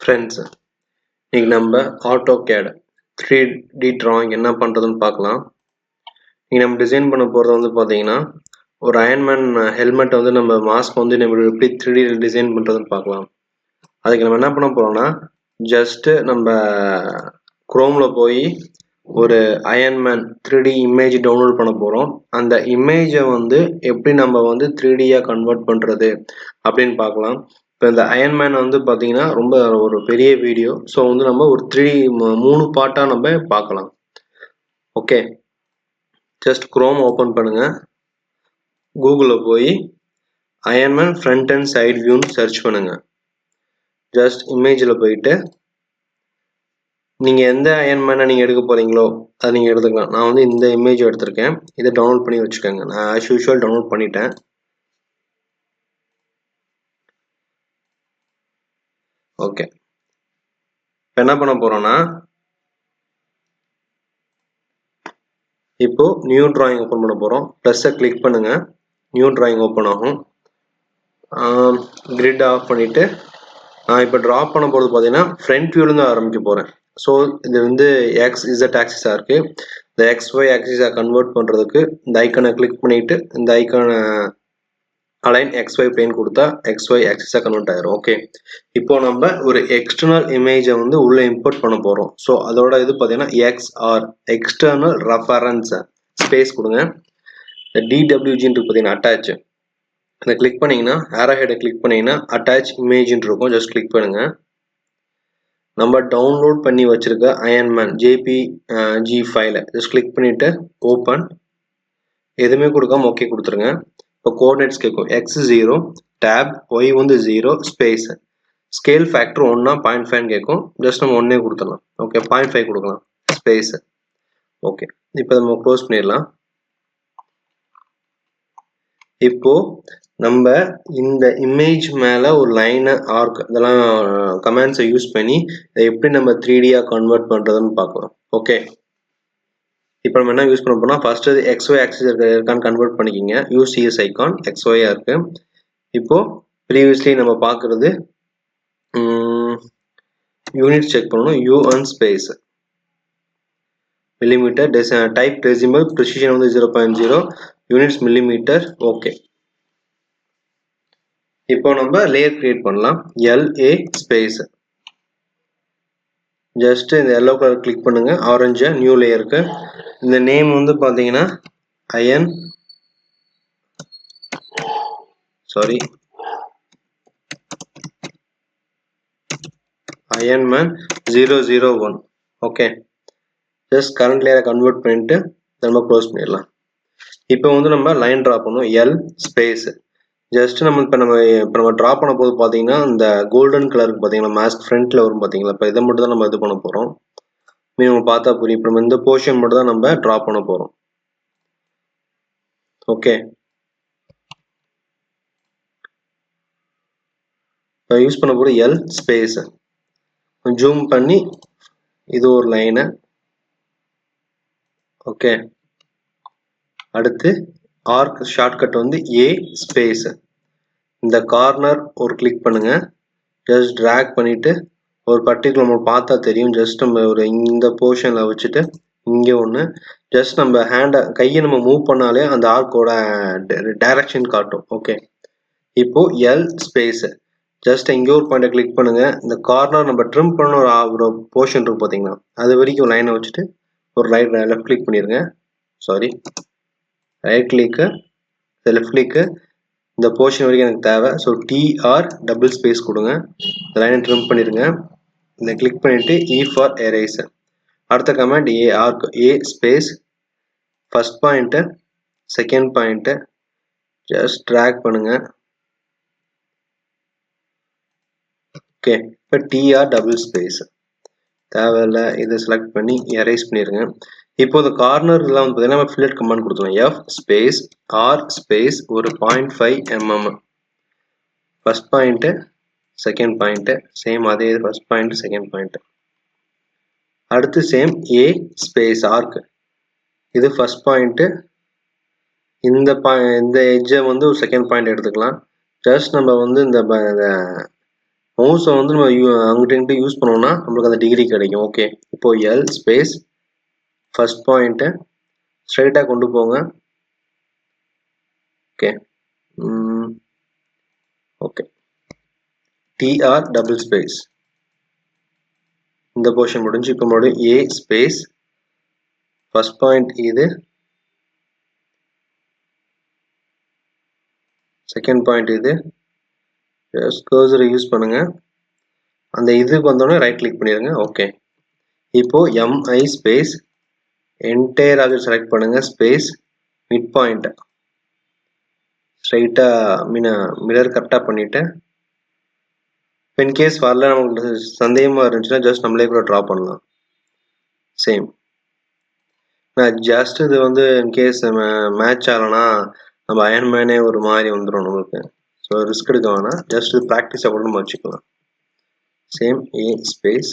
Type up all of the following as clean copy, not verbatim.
Friends, இன்னைக்கு நம்ம AutoCAD 3D drawing என்ன பண்ணுறதுன்னு பார்க்கலாம். இங்கே நம்ம டிசைன் பண்ண போகிறது வந்து பார்த்தீங்கன்னா, ஒரு அயன்மேன் ஹெல்மெட் வந்து நம்ம மாஸ்க் வந்து நம்ம எப்படி 3D டிசைன் பண்ணுறதுன்னு பார்க்கலாம். அதுக்கு நம்ம என்ன பண்ண போகிறோம்னா, ஜஸ்ட்டு நம்ம குரோமில் போய் ஒரு அயன்மேன் 3D இமேஜ் டவுன்லோட் பண்ண போகிறோம். அந்த இமேஜை வந்து எப்படி நம்ம வந்து 3Dயாக கன்வெர்ட் பண்ணுறது அப்படின்னு பார்க்கலாம். இப்போ இந்த அயன்மேன் வந்து பார்த்தீங்கன்னா ரொம்ப ஒரு பெரிய வீடியோ. ஸோ வந்து நம்ம ஒரு 3 பார்ட்டாக நம்ம பார்க்கலாம். ஓகே, ஜஸ்ட் குரோம் ஓப்பன் பண்ணுங்கள். கூகுளில் போய் அயன்மேன் ஃப்ரண்ட் அண்ட் சைட் வியூன்னு சர்ச் பண்ணுங்கள். ஜஸ்ட் இமேஜில் போயிட்டு நீங்கள் எந்த அயன்மேனை நீங்கள் எடுக்க போகிறீங்களோ அதை நீங்கள் எடுத்துக்கலாம். நான் வந்து இந்த இமேஜ் எடுத்திருக்கேன். இதை டவுன்லோட் பண்ணி வச்சுக்கோங்க. நான் ஆஸ் யூஷுவல் டவுன்லோட் பண்ணிட்டேன். ஓகே, இப்போ என்ன பண்ண போகிறோன்னா, இப்போ நியூ டிராயிங் ஓப்பன் பண்ண போகிறோம். ப்ளஸ்ஸை கிளிக் பண்ணுங்கள். நியூ டிராயிங் ஓப்பன் ஆகும். கிரிட் ஆஃப் பண்ணிவிட்டு நான் இப்போ ட்ரா பண்ண போகிறது பார்த்தீங்கன்னா ஃப்ரண்ட் வியூலேருந்து ஆரம்பிக்க போகிறேன். ஸோ இது வந்து XZ ஆக்சிஸாக இருக்குது. இந்த XY ஆக்சிஸாக கன்வெர்ட் பண்ணுறதுக்கு இந்த ஐக்கனை கிளிக் பண்ணிவிட்டு இந்த ஐக்கானை அலைன் XY பிளேன் கொடுத்தா XY ஆக்சிஸாக கன்வெர்ட் ஆயிரும். ஓகே, இப்போ நம்ம ஒரு எக்ஸ்டர்னல் இமேஜை வந்து உள்ளே இம்போர்ட் பண்ண போகிறோம். ஸோ அதோட இது பார்த்தீங்கன்னா XR எக்ஸ்டர்னல் ரெஃபரன்ஸ் ஸ்பேஸ் கொடுங்க. இந்த DWGன்னு பார்த்தீங்கன்னா அட்டாச், அதை கிளிக் பண்ணிங்கன்னா ஆரோ ஹெடை கிளிக் பண்ணிங்கன்னா அட்டாச் இமேஜ்னு இருக்கும். ஜஸ்ட் கிளிக் பண்ணுங்கள். நம்ம டவுன்லோட் பண்ணி வச்சுருக்க அயன்மேன் JPG ஃபைலை ஜஸ்ட் கிளிக் பண்ணிவிட்டு ஓப்பன். எதுவுமே கொடுக்காம ஓகே கொடுத்துருங்க. இப்போ கோஆர்டினேட்ஸ் கேட்கும். X0 டேப், Y வந்து 0 ஸ்பேஸ், ஸ்கேல் ஃபேக்டர் 1 0.5 கேட்கும். ஜஸ்ட் நம்ம 1 கொடுத்துடலாம். ஓகே, 0.5 கொடுக்கலாம் ஸ்பேஸ். ஓகே, இப்போ நம்ம க்ளோஸ் பண்ணிடலாம். இப்போ நம்ம இந்த இமேஜ் மேலே ஒரு லைனை ஆர்க் இதெல்லாம் கமெண்ட்ஸை யூஸ் பண்ணி இதை எப்படி நம்ம 3Dயாக கன்வெர்ட் பண்ணுறதுன்னு பார்க்கலாம். ஓகே, இப்போ நம்ம என்ன யூஸ் பண்ண போனால் ஃபர்ஸ்ட் XY ஆக்சிஸ் இருக்கான்னு கன்வெர்ட் பண்ணிக்கிங்க. UCS ஐக்கான் XYயாக இருக்கு. இப்போது ப்ரீவியஸ்லி நம்ம பார்க்குறது யூனிட் செக் பண்ணணும். UN space millimetre, type decimal, precision வந்து 0.0, யூனிட்ஸ் மில்லிமீட்டர். ஓகே, இப்போ நம்ம லேயர் கிரியேட் பண்ணலாம். LA ஸ்பேஸ், ஜஸ்ட் இந்த எல்லோ கலர் கிளிக் பண்ணுங்க. ஆரஞ்சா நியூ லேயருக்கு இந்த நேம் வந்து பார்த்தீங்கன்னா அயன்மேன் 001. ஓகே, ஜஸ்ட் கரண்ட் லேயரை கன்வெர்ட் பண்ணிட்டு நம்ம க்ளோஸ் பண்ணிடலாம். இப்போ வந்து நம்ம லைன் ட்ரா பண்ணுவோம். L ஸ்பேஸ், ஜஸ்ட் நம்ம இப்போ நம்ம ட்ரா பண்ண போது பார்த்தீங்கன்னா இந்த கோல்டன் கலருக்கு பார்த்தீங்கன்னா மாஸ்க் ஃப்ரண்ட்டில் வரும் பார்த்தீங்களா. இப்போ இதை மட்டும் தான் நம்ம இது பண்ண போகிறோம். நம்ம பார்த்தா புரியும். இப்போ நம்ம இந்த போர்ஷன் மட்டும் தான் நம்ம ட்ரா பண்ண போகிறோம். ஓகே, இப்போ யூஸ் பண்ண போகிற L ஸ்பேஸ், ஜூம் பண்ணி இது ஒரு லைனை. ஓகே, அடுத்து ஆர்க் ஷார்ட்கட் வந்து A ஸ்பேஸ், இந்த கார்னர் ஒரு கிளிக் பண்ணுங்க. ஜஸ்ட் ட்ராக் பண்ணிட்டு ஒரு பர்டிகுலர் நம்ம பார்த்தா தெரியும். ஜஸ்ட் நம்ம ஒரு இந்த போர்ஷனில் வச்சுட்டு இங்கே ஒன்று ஜஸ்ட் நம்ம கையை நம்ம மூவ் பண்ணாலே அந்த ஆர்க்கோட டைரக்ஷன் காட்டும். ஓகே, இப்போ L ஸ்பேஸ், ஜஸ்ட் எங்கேயோ ஒரு பாயிண்ட்டை கிளிக் பண்ணுங்க. இந்த கார்னர் நம்ம ட்ரிம் பண்ண ஒரு போர்ஷன் இருக்கும் பார்த்தீங்கன்னா, அது வரைக்கும் லைனை வச்சுட்டு ஒரு லெஃப்ட் கிளிக் பண்ணிடுங்க. ரைட் கிளிக்கு, லெஃப்ட் கிளிக்கு, இந்த போர்ஷன் வரைக்கும் எனக்கு தேவை. ஸோ TR டபுள் ஸ்பேஸ் கொடுங்க. இந்த லைனை ட்ரிம் பண்ணிடுங்க. இந்த கிளிக் பண்ணிவிட்டு E ஃபார் எரேஸ். அடுத்த command arc A space, first point, second point just drag பண்ணுங்க. ஓகே, இப்போ TR டபுள் ஸ்பேஸ் தேவையில்லை, இதை செலக்ட் பண்ணி எரேஸ் பண்ணிடுங்க. இப்போ இந்த கார்னர் எல்லாம் வந்து பார்த்தீங்கன்னா ஃபில்லட் கமாண்ட் கொடுத்துருவோம். F ஸ்பேஸ் R ஸ்பேஸ் ஒரு 0.5 mm, first point second point same அதே ஃபர்ஸ்ட் பாயிண்ட் செகண்ட் பாயிண்ட். அடுத்து சேம் A ஸ்பேஸ் ஆர்க், இது ஃபர்ஸ்ட் பாயிண்ட்டு, இந்த எட்ஜை வந்து ஒரு செகண்ட் பாயிண்ட் எடுத்துக்கலாம். ஜஸ்ட் நம்ம வந்து இந்த மவுஸை வந்து நம்ம அங்கிட்ட யூஸ் பண்ணோம்னா நம்மளுக்கு அந்த டிகிரி கிடைக்கும். ஓகே, இப்போ எல் ஸ்பேஸ் ஃபர்ஸ்ட் பாயிண்ட்டை ஸ்ட்ரைட்டாக கொண்டு போங்க. Okay okay, TR double space இந்த போர்ஷன் முடிஞ்சு. இப்போ மறுபடியும் ஏ ஸ்பேஸ் ஃபர்ஸ்ட் பாயிண்ட் இது, செகண்ட் பாயிண்ட் இது. கர்சரை யூஸ் பண்ணுங்க, அந்த இதுக்கு வந்தோடனே ரைட் கிளிக் பண்ணிடுங்க. ஓகே, இப்போ MI space entire object select பண்ணுங்க, ஸ்பேஸ் மிட் பாயிண்ட் ஸ்ட்ரைட்டாக மிரர் கரெக்டாக பண்ணிவிட்டு, இன்கேஸ் வரல நமக்கு சந்தேகமாக இருந்துச்சுன்னா ஜஸ்ட் நம்மளே கூட ட்ரா பண்ணலாம். சேம் நான் ஜஸ்ட் இது வந்து இன்கேஸ் மேட்ச் ஆகலைன்னா நம்ம அயன்மேனே ஒரு மாதிரி வந்துடும் நம்மளுக்கு. ஸோ ரிஸ்க் எடுக்க வேணாம், ஜஸ்ட் ப்ராக்டிஸாக கூட நம்ம வச்சுக்கலாம். Same A space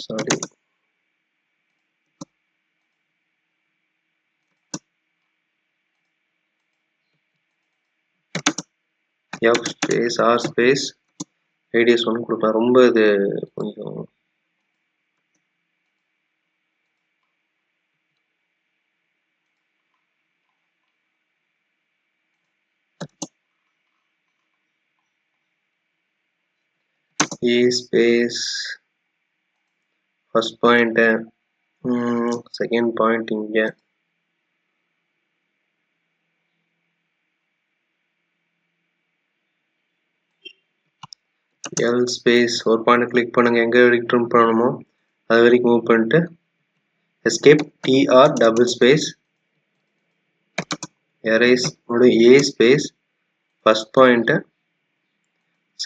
sorry F space R space radius 1 கொடுக்கலாம். ரொம்ப இது கொஞ்சம் A space first point, second point இங்கே, எல் ஸ்பேஸ் ஒரு பாயிண்ட் கிளிக் பண்ணுங்க, எங்கே வரைக்கும் ட்ரிம் பண்ணணுமோ அது வரைக்கும் மூவ் பண்ணிட்டு escape TR double space erase A space first point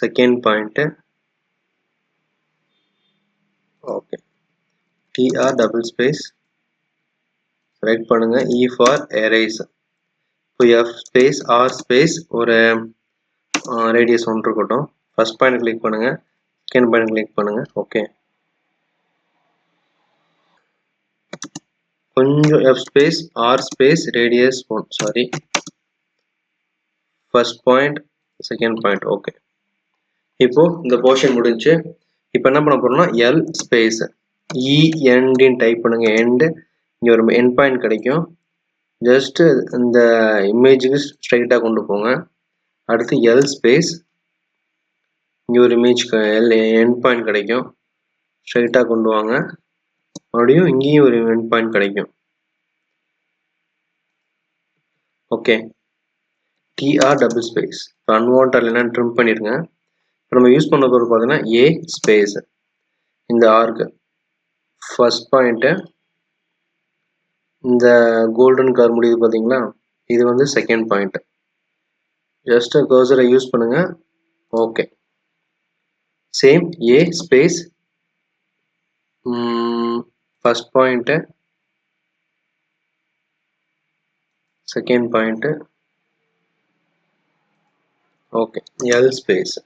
second point. Okay, TR double space select பண்ணுங்க, இ ஃபார் எரேஸ். இப்போ எஃப் ஸ்பேஸ் ஆர் ஸ்பேஸ் ஒரு ரேடியஸ் 1 இருக்கட்டும். ஃபர்ஸ்ட் பாயிண்ட் கிளிக் பண்ணுங்க, செகண்ட் பாயிண்ட் கிளிக் பண்ணுங்க. Okay, கொஞ்சம் F space R space radius 1, sorry first point second point. Okay, இப்போ இந்த portion முடிஞ்சு. இப்போ என்ன பண்ண போறோம்னா எல் ஸ்பேஸ் இஎன்டின்னு டைப் பண்ணுங்க, எண்டு இங்கே ஒரு எண்ட் பாயிண்ட் கிடைக்கும். ஜஸ்ட் இந்த இமேஜுக்கு ஸ்ட்ரைட்டாக கொண்டு போங்க. அடுத்து எல் ஸ்பேஸ் இங்கே ஒரு இமேஜ் எண்ட் பாயிண்ட் கிடைக்கும், ஸ்ட்ரைட்டாக கொண்டு வாங்க. மறுபடியும் இங்கேயும் ஒரு எண்ட் பாயிண்ட் கிடைக்கும். Okay, TR double space unwanted இல்லைன்னா ட்ரிம் பண்ணிடுங்க. இப்போ நம்ம யூஸ் பண்ண போகிறது பார்த்தீங்கன்னா ஏ ஸ்பேஸ் இந்த ஆர்க்கு ஃபர்ஸ்ட் பாயிண்ட்டு, இந்த கோல்டன் கலர் முடியுது பார்த்தீங்களா, இது வந்து செகண்ட் பாயிண்ட். ஜஸ்ட் கர்சரை யூஸ் பண்ணுங்க. Okay, same A space first point second point. Okay, L space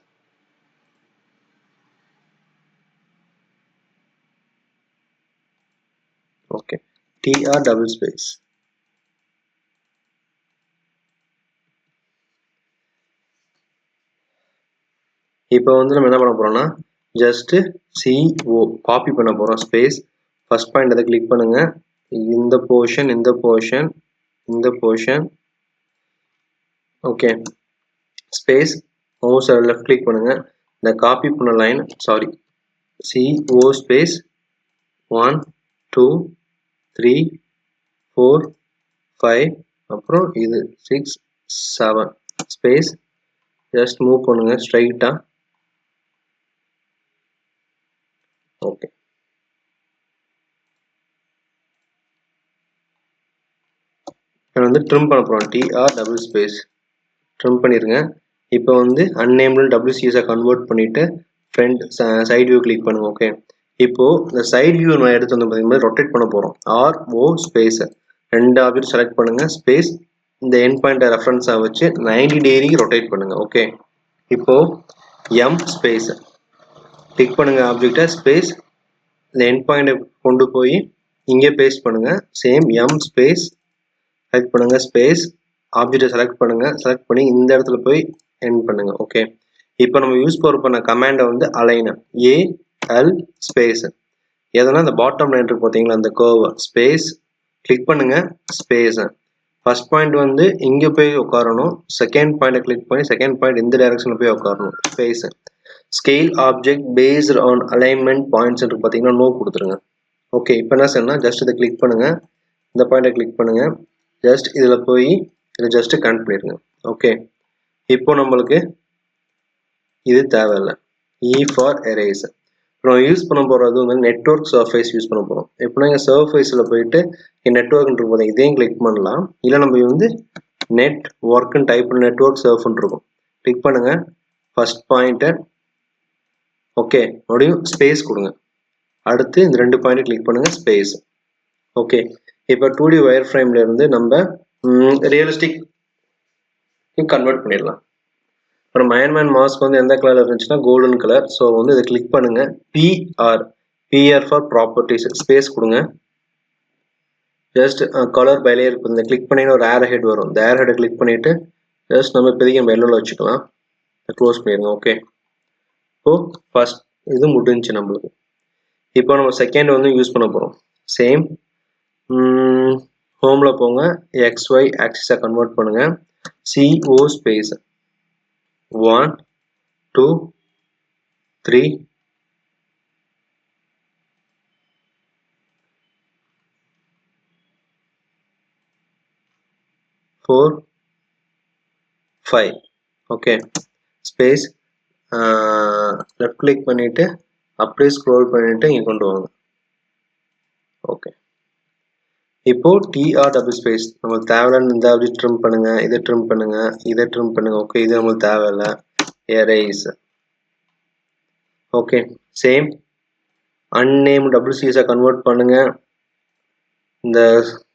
okay, TR double space. இப்போ வந்து நம்ம என்ன பண்ண போறோம்னா ஜஸ்ட் CO காப்பி பண்ண போறோம். ஸ்பேஸ் ஃபர்ஸ்ட் பாயிண்ட் அதை கிளிக் பண்ணுங்க, இந்த போர்ஷன் இந்த போர்ஷன் இந்த portion. Okay, space mouse left click பண்ணுங்க, இந்த காப்பி பண்ண லைன் சாரி CO ஸ்பேஸ் 1 2 3 4 5 அப்புறம் இது 6 7 ஸ்பேஸ் ஜஸ்ட் மூவ் பண்ணுங்க ஸ்ட்ரைட்டா. ஓகே, வந்து ட்ரிம் பண்ண போகிறோம். டிஆர் டபுள் ஸ்பேஸ் ட்ரிம் பண்ணிடுங்க. இப்போ வந்து அன்னேபிள் WCSஐ கன்வெர்ட் பண்ணிவிட்டு ஃப்ரண்ட் சைட் வியூ கிளிக் பண்ணுங்க. ஓகே, இப்போது இந்த சைட் வியூ நான் எடுத்து வந்து பார்த்தீங்கன்னா ரொட்டேட் பண்ண போகிறோம். RO ஸ்பேஸை 2 ஆப்ஜெக்ட் செலக்ட் பண்ணுங்க, ஸ்பேஸ் இந்த எண்ட் பாயிண்ட்டை ரெஃபரன்ஸாக வச்சு 90 டிகிரிக்கு ரொட்டேட் பண்ணுங்க. ஓகே, இப்போது M ஸ்பேஸ் கிளிக் பண்ணுங்க ஆப்ஜெக்டை, ஸ்பேஸ் இந்த எண்ட் பாயிண்ட்டை கொண்டு போய் இங்கே பேஸ்ட் பண்ணுங்க. சேம் m ஸ்பேஸ் செலக்ட் பண்ணுங்க, ஸ்பேஸ் ஆப்ஜெக்டை செலக்ட் பண்ணுங்க. செலக்ட் பண்ணி இந்த இடத்துல போய் எண்ட் பண்ணுங்க. ஓகே, இப்போ நம்ம யூஸ் பண்ண கமாண்டை வந்து அலைன் ஏஎல் ஸ்பேஸ் எதனா இந்த பாட்டம் லைன் இருக்கு பார்த்தீங்களா, அந்த கர்வ் ஸ்பேஸ் கிளிக் பண்ணுங்க, ஸ்பேஸ் ஃபர்ஸ்ட் பாயிண்ட் வந்து இங்கே போய் உட்காரணும். செகண்ட் பாயிண்ட்டை கிளிக் பண்ணி செகண்ட் பாயிண்ட் இந்த டைரக்ஷனில் போய் உட்காரணும். Space scale object based on alignment points இருக்கு பார்த்தீங்கன்னா, நோ கொடுத்துருங்க. ஓகே, இப்போ என்ன செய்யணும், ஜஸ்ட் இதை கிளிக் பண்ணுங்க, இந்த பாயிண்ட்டை கிளிக் பண்ணுங்க, ஜஸ்ட் இதில் போய் இதை ஜஸ்ட் கனெக்ட் பண்ணிடுங்க. ஓகே, இப்போ நம்மளுக்கு இது தேவையில்லை. இ ஃபார் எரேஸ். நம்ம யூஸ் பண்ண போகிறது வந்து நெட்வொர்க் சர்ஃபேஸ் யூஸ் பண்ண போகிறோம். எப்படின்னா இங்கே சர்ஃபேஸில் போயிட்டு நெட்வொர்க்னு போதும், இதையும் கிளிக் பண்ணலாம். இல்லை நம்ம வந்து நெட் ஒர்க்குன்னு டைப் பண்ண நெட்வொர்க் சர்ஃப்னு இருக்கும், கிளிக் பண்ணுங்க ஃபர்ஸ்ட் பாயிண்ட்டை. ஓகே, மறுபடியும் ஸ்பேஸ் கொடுங்க. அடுத்து இந்த 2 பாயிண்ட் கிளிக் பண்ணுங்க, ஸ்பேஸ். ஓகே, இப்போ 2D வயர் ஃப்ரேம்ல இருந்து நம்ம ரியலிஸ்டிக் கன்வெர்ட் பண்ணிடலாம். அப்புறம் அயன்மேன் மாஸ்க் வந்து எந்த கலர்ல இருந்துச்சுன்னா கோல்டன் கலர். ஸோ வந்து இதை கிளிக் பண்ணுங்க, பிஆர் ஃபார் ப்ராப்பர்ட்டிஸ், ஸ்பேஸ் கொடுங்க. ஜஸ்ட் கலர் பை லேயர் இந்த கிளிக் பண்ணிங்கன்னா ஒரு ஏர் ஹெட் வரும். இந்த ஏர் ஹெட்டை கிளிக் பண்ணிட்டு ஜஸ்ட் நம்ம இப்போதைக்கு நம்ம எல்லோவில் வச்சுக்கலாம். க்ளோஸ் பண்ணிடுங்க. ஓகே, இப்போ ஃபர்ஸ்ட் இது முடிஞ்சுச்சு நம்மளுக்கு. இப்போ நம்ம செகண்ட் வந்து யூஸ் பண்ண போகிறோம். சேம் ஹோமில் போங்க, XY ஆக்சிஸை கன்வெர்ட் பண்ணுங்க, CO space 1 2 3 4 5. Okay, space left click பண்ணிட்டு அப்படியே ஸ்க்ரோல் பண்ணிட்டு இங்கே கொண்டு வாங்க. ஓகே, இப்போ TR டபுள் ஸ்பேஸ் நம்மளுக்கு தேவையில்ல, இந்த அப்படி ட்ரிம் பண்ணுங்க, இதை ட்ரிம் பண்ணுங்க, இதை ட்ரிம் பண்ணுங்க. ஓகே, இது நம்மளுக்கு தேவையில்ல. எரேஸ். ஓகே, சேம் அன்னேம் டபுள் சிஎஸை கன்வெர்ட் பண்ணுங்க. இந்த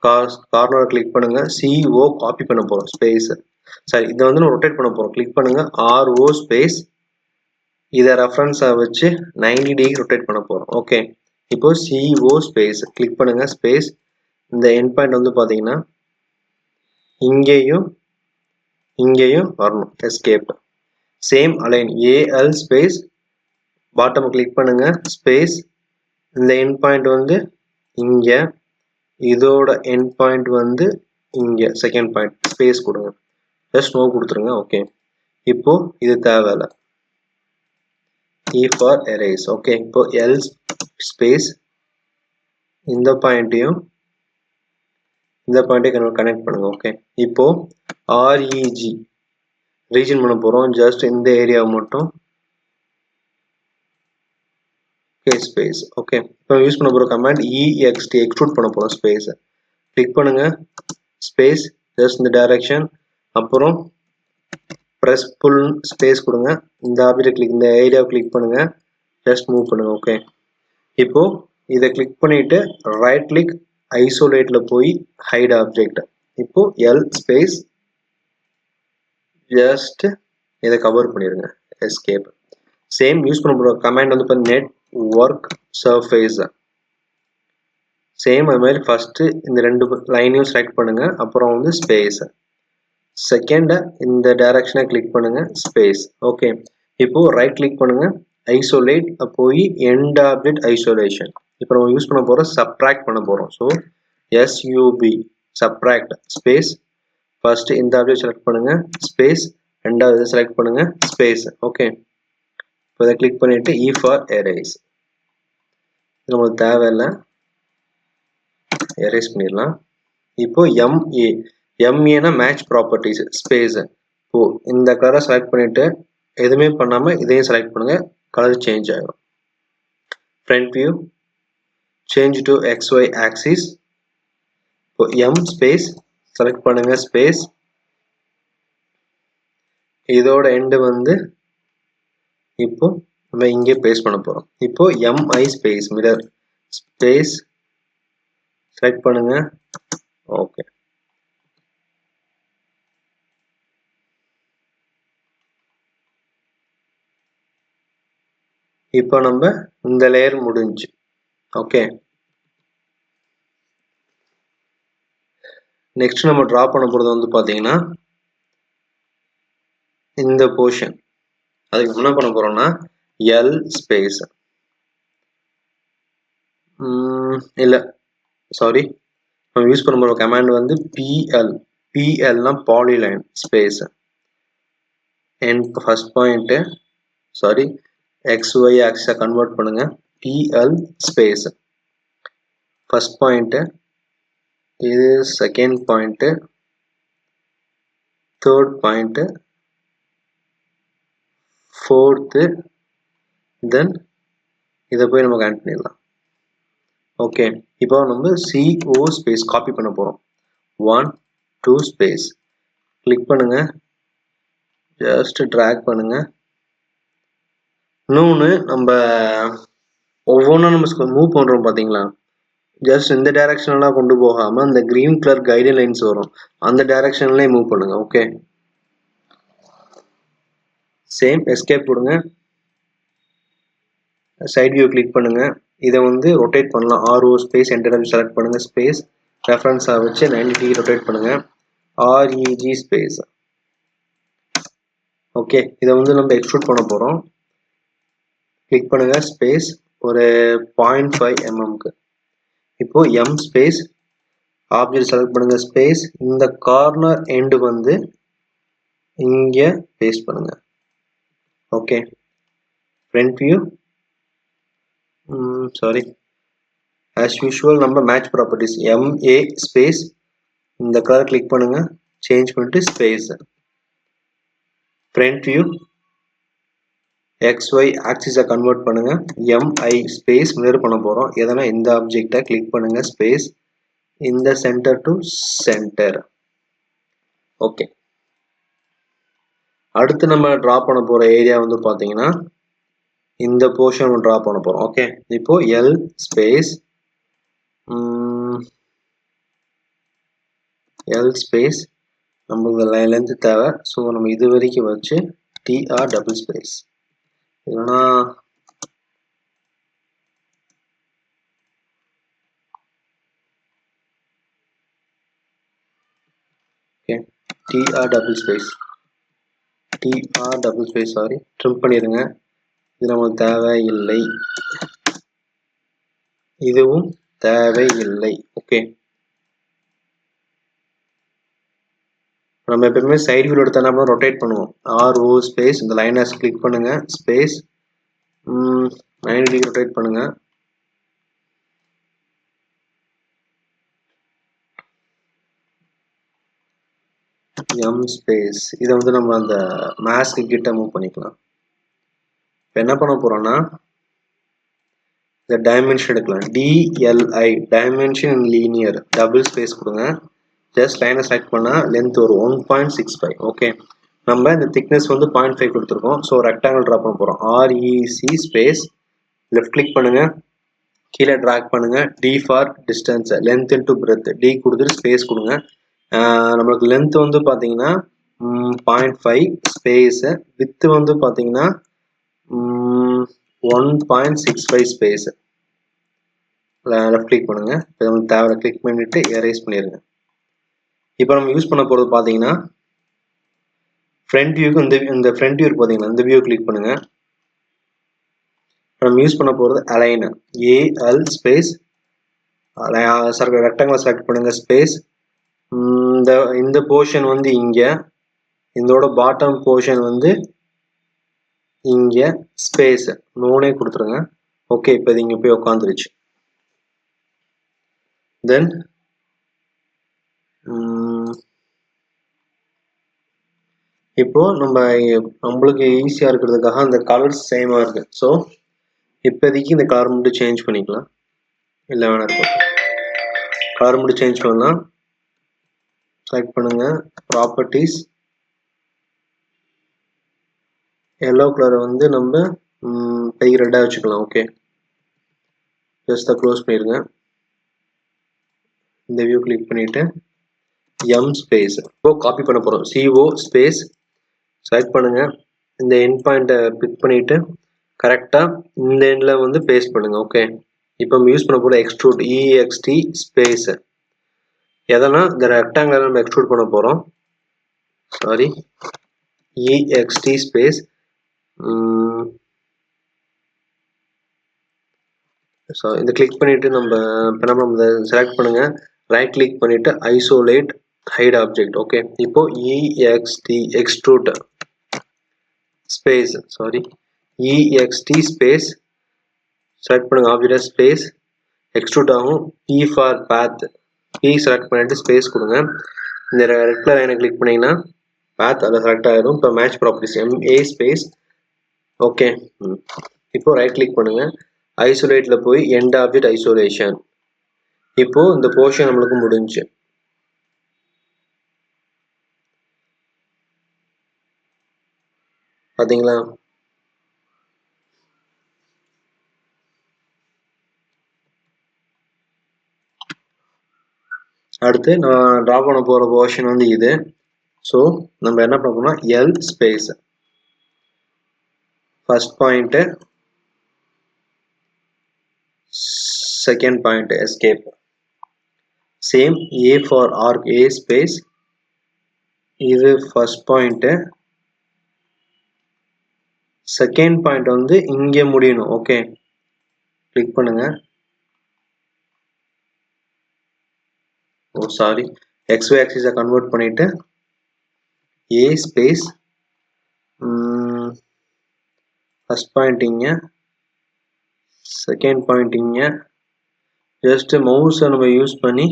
கார்னர் கிளிக் பண்ணுங்க, CO காப்பி பண்ண போகிறோம், ஸ்பேஸ். சரி, இதை வந்து நம்ம ரொட்டேட் பண்ண போகிறோம். கிளிக் பண்ணுங்க, RO ஸ்பேஸ், இதை ரெஃபரன்ஸாக வச்சு 90 டிகிரி ரொட்டேட் பண்ண போகிறோம். ஓகே, இப்போ CO ஸ்பேஸ் கிளிக் பண்ணுங்க, ஸ்பேஸ். இந்த எண்ட் பாயிண்ட் வந்து பார்த்தீங்கன்னா இங்கேயும் இங்கேயும் வரணும், escape. Same align AL space, bottom click பண்ணுங்க, ஸ்பேஸ். இந்த எண்ட் பாயிண்ட் வந்து இங்கே, இதோட எண்ட் பாயிண்ட் வந்து இங்கே செகண்ட் பாயிண்ட், ஸ்பேஸ் கொடுங்க, ஜஸ்ட் நோ கொடுத்துருங்க. ஓகே, இப்போ இது தேவையில்லை. E for erase. ஓகே, இப்போ L ஸ்பேஸ், இந்த பாயிண்ட்டையும் இந்த பாயிண்ட்டையும் கனெக்ட் பண்ணுங்க. ஓகே, இப்போ REG ரீஜன் பண்ண போகிறோம். ஜஸ்ட் இந்த ஏரியாவை மட்டும் ஸ்பேஸ். ஓகே, இப்போ யூஸ் பண்ண போகிற கமாண்ட் EXT எக்ஸ்ட்ரூட் பண்ண போகிறோம். ஸ்பேஸ் கிளிக் பண்ணுங்க, ஸ்பேஸ், ஜஸ்ட் இந்த டைரக்ஷன். அப்புறம் ப்ரெஸ் புல் ஸ்பேஸ் கொடுங்க. இந்த ஆப்ஜெக்ட் கிளிக், இந்த ஏரியாவை கிளிக் பண்ணுங்க, ஜஸ்ட் மூவ் பண்ணுங்க. ஓகே, இப்போ இதை கிளிக் பண்ணிட்டு ரைட் கிளிக் ஐசோலேட்ல போய் ஹைட் ஆப்ஜெக்ட். இப்போ L ஸ்பேஸ், ஜஸ்ட் இதை கவர் பண்ணிடுங்க, எஸ்கேப். சேம் யூஸ் பண்ண போகிற கமாண்ட் வந்து இப்போ நெட் ஒர்க் சர்ஃபேஸ். சேம் அது மாதிரி ஃபர்ஸ்ட் இந்த 2 லைனையும் செலக்ட் பண்ணுங்க, அப்புறம் வந்து ஸ்பேஸ். செகண்ட் இந்த டைரக்ஷனை கிளிக் பண்ணுங்க, ஸ்பேஸ். ஓகே, இப்போ ரைட் கிளிக் பண்ணுங்க, ஐசோலேட், போய் எண்ட் ஆப்ஜெக்ட் ஐசோலேஷன். இப்போ நம்ம யூஸ் பண்ண போகிறோம், சப்ட்ராக்ட் பண்ண போகிறோம். So SUB subtract space. First இந்த ஆப்ஜெக்ட் செலக்ட் பண்ணுங்க, ஸ்பேஸ். ரெண்டாவது செலக்ட் பண்ணுங்க, ஸ்பேஸ். ஓகே, இப்போ இதை கிளிக் பண்ணிட்டு E ஃபார் எரேஸ். இது நம்மளுக்கு தேவையில்லை, எரேஸ் பண்ணிடலாம். இப்போ MAனா மேட்ச் ப்ராப்பர்ட்டிஸ், ஸ்பேஸ். இப்போ இந்த கலரை செலக்ட் பண்ணிட்டு எதுவுமே பண்ணாம இதையும் செலக்ட் பண்ணுங்க, கலர் சேஞ்ச் ஆகும். Front view change to XY axis. இப்போ M ஸ்பேஸ் செலக்ட் பண்ணுங்க, ஸ்பேஸ். இதோட எண்டு வந்து இப்போ நம்ம இங்கே பேஸ்ட் பண்ண போறோம். இப்போ MI space mirror space select பண்ணுங்க. ஓகே, இப்போ நம்ம இந்த லேயர் முடிஞ்சு. ஓகே, நெக்ஸ்ட் நம்ம ட்ரா பண்ண போகிறது வந்து பார்த்தீங்கன்னா இந்த போர்ஷன். அதுக்கு என்ன பண்ண போகிறோம்னா எல் ஸ்பேஸ் இல்லை சாரி நம்ம யூஸ் பண்ண போகிற கமாண்ட் வந்து பிஎல்னா polyline space first point sorry XY ஆக்சிஸை கன்வெர்ட் பண்ணுங்க PL ஸ்பேஸ் ஃபர்ஸ்ட் பாயிண்ட்டு, இது second point, third point, fourth, then இதை போய் நம்ம ஆட் பண்ணிடலாம். ஓகே, இப்போ நம்ம CO ஸ்பேஸ் காப்பி பண்ண போகிறோம். 1 2 ஸ்பேஸ் கிளிக் பண்ணுங்க, ஜஸ்ட் ட்ராக் பண்ணுங்க. இன்னொன்று நம்ம ஒவ்வொன்றும் நம்ம மூவ் பண்ணுறோம் பார்த்தீங்களா, ஜஸ்ட் இந்த டைரக்ஷன்லாம் கொண்டு போகாமல் அந்த க்ரீன் கலர் கைடு லைன்ஸ் வரும், அந்த டைரக்ஷன்லேயே மூவ் பண்ணுங்க. ஓகே, சேம் எஸ்கேப் கொடுங்க, சைட் வியூ கிளிக் பண்ணுங்க. இதை வந்து ரொட்டேட் பண்ணலாம். RO ஸ்பேஸ் என்டர் செலக்ட் பண்ணுங்க, ஸ்பேஸ் ரெஃபரன்ஸாக வச்சு 90 டிகிரி ரொட்டேட் பண்ணுங்க. REG space. ஓகே, இதை வந்து நம்ம எக்ஸ்ட்ரூட் பண்ண போகிறோம். கிளிக் பண்ணுங்க, ஸ்பேஸ் ஒரு 0.5 mm. இப்போ M ஸ்பேஸ் ஆப்ஜெக்ட் செலக்ட் பண்ணுங்க, ஸ்பேஸ் இந்த கார்னர் எண்டு வந்து இங்கே பேஸ்ட் பண்ணுங்க. Okay, front view sorry as usual நம்ம மேட்ச் ப்ராப்பர்ட்டிஸ் MA ஸ்பேஸ் இந்த கலர் கிளிக் பண்ணுங்க, சேஞ்ச் பண்ணிட்டு ஸ்பேஸ் ஃப்ரண்ட் வியூ XY ஆக்சிஸை கன்வெர்ட் பண்ணுங்க, MI ஸ்பேஸ் மிரர் பண்ண போகிறோம். எதனா இந்த ஆப்ஜெக்டை கிளிக் பண்ணுங்க, ஸ்பேஸ் இந்த சென்டர் டு சென்டர். ஓகே, அடுத்து நம்ம ட்ரா பண்ண போகிற ஏரியா வந்து பார்த்தீங்கன்னா இந்த போர்ஷன் ட்ரா பண்ண போகிறோம். ஓகே, இப்போ L ஸ்பேஸ் நம்மளுக்கு லென்த் தேவை. ஸோ நம்ம இது வரைக்கும் வச்சு TR டபுள் ஸ்பேஸ், இல்லைன்னா okay TR double space sorry trim பண்ணிடுங்க. இது நமக்கு தேவையில்லை, இதுவும் தேவையில்லை. ஓகே, நம்ம எப்பவுமே சைடு வியூ எடுத்தா நம்ம ரொட்டேட் பண்ணுவோம். RO ஸ்பேஸ் இந்த லைனஸ் கிளிக் பண்ணுங்க, ஸ்பேஸ் 90 டிகிரி ரொட்டேட் பண்ணுங்க. M ஸ்பேஸ் இதை வந்து நம்ம அந்த மாஸ்க் கிட்ட மூவ் பண்ணிக்கலாம். இப்போ என்ன பண்ண போறோம்னா இந்த டைமென்ஷன் எடுக்கலாம், DLI dimension in linear double space கொடுங்க. ஜஸ்ட் லைனை செலக்ட் பண்ணால் லென்த் ஒரு 1.65. ஓகே, நம்ம இந்த திக்னஸ் வந்து 0.5 கொடுத்துருக்கோம். ஸோ ரெக்டாங்கிள் ட்ரா பண்ண போகிறோம். REC ஸ்பேஸ் லெஃப்ட் கிளிக் பண்ணுங்க, கீழே ட்ராக் பண்ணுங்க, D for distance, length into breadth, D கொடுத்துட்டு ஸ்பேஸ் கொடுங்க. நம்மளுக்கு லென்த் வந்து பார்த்தீங்கன்னா 0.5 ஸ்பேஸ், வித்து வந்து பார்த்தீங்கன்னா 1.65 ஸ்பேஸ். லெஃப்ட் கிளிக் பண்ணுங்க, இப்போ நமக்கு தேவை கிளிக் பண்ணிட்டு எரேஸ் பண்ணிடுங்க. இப்போ நம்ம யூஸ் பண்ண போகிறது பார்த்தீங்கன்னா ஃப்ரண்ட் வியூக்கு இந்த ஃப்ரண்ட் வியூ பார்த்தீங்கன்னா இந்த வியூ கிளிக் பண்ணுங்க. நம்ம யூஸ் பண்ண போகிறது align, AL space rectangle select பண்ணுங்க, ஸ்பேஸ் இந்த போர்ஷன் வந்து இங்கே, இதோட பாட்டம் போர்ஷன் வந்து இங்கே, ஸ்பேஸ் நோனே கொடுத்துருங்க. ஓகே, இப்போ இது இங்கே போய் உட்காந்துருச்சு. தென் இப்போ நம்மளுக்கு ஈஸியாக இருக்கிறதுக்காக அந்த கலர்ஸ் சேமாக இருக்கு. ஸோ இப்போதைக்கு இந்த கலர் மட்டும் சேஞ்ச் பண்ணிக்கலாம், இல்லை வேணா இருக்கும். கலர் மட்டும் சேஞ்ச் பண்ணலாம். செலக்ட் பண்ணுங்க, ப்ராப்பர்ட்டிஸ், எல்லோ கலரை வந்து நம்ம பை ரெட்டாக வச்சுக்கலாம். ஓகே, ஜஸ்ட் க்ளோஸ் பண்ணிடுங்க. இந்த வியூ கிளிக் பண்ணிட்டு M ஸ்பேஸ் இப்போ காப்பி பண்ண போகிறோம். CO ஸ்பேஸ் செலக்ட் பண்ணுங்க, இந்த எண்ட் பாயிண்ட்டை பிக் பண்ணிட்டு கரெக்டாக இந்த எண்டில் வந்து பேஸ்ட் பண்ணுங்க. ஓகே, இப்போ நம்ம யூஸ் பண்ண போகிற எக்ஸ்ட்ரூட் EXT ஸ்பேஸ் எதனா இந்த ரெக்டாங்கிள் நம்ம எக்ஸ்ட்ரூட் பண்ண போகிறோம். சாரி, ext ஸ்பேஸ் ஸோ இந்த கிளிக் பண்ணிவிட்டு நம்ம இதை செலக்ட் பண்ணுங்கள். ரைட் கிளிக் பண்ணிவிட்டு ஐசோலேட் ஹைட் ஆப்ஜெக்ட். ஓகே, இப்போது ext extrude space ext space select பண்ணுங்கள். ஆப்ஜெக்ட் ஸ்பேஸ் எக்ஸ்ட்ரூட் ஆகும். P for path, P select பண்ணிவிட்டு ஸ்பேஸ் கொடுங்க. இந்த ரெட் கலர் லைனை கிளிக் பண்ணிங்கன்னா பாத் அதை செலக்ட் ஆகிடும். இப்போ match properties MA space. Okay, இப்போ ரைட் கிளிக் பண்ணுங்கள். ஐசோலேட்டில் போய் எண்ட் ஆப்ஜெக்ட் ஐசோலேஷன். இப்போது இந்த போர்ஷன் நம்மளுக்கு முடிஞ்சு. பார்த்தீங்களா? அடுத்து நான் ட்ரா பண்ண போகிற போர்ஷன் வந்து இது. ஸோ நம்ம என்ன பண்ண போறோம்னா L space first point, second point escape. Same A for arc, A space. இது ஃபர்ஸ்ட் பாயிண்ட்டு, செகண்ட் பாயிண்ட் வந்து இங்கே முடியணும். ஓகே, கிளிக் பண்ணுங்க. ஓ சாரி, XY ஆக்சிஸை கன்வெர்ட் பண்ணிட்டு A ஸ்பேஸ் ஃபர்ஸ்ட் பாயிண்ட் இங்கே, செகண்ட் பாயிண்ட் இங்கே. ஜஸ்ட் மவுஸை நம்ம யூஸ் பண்ணி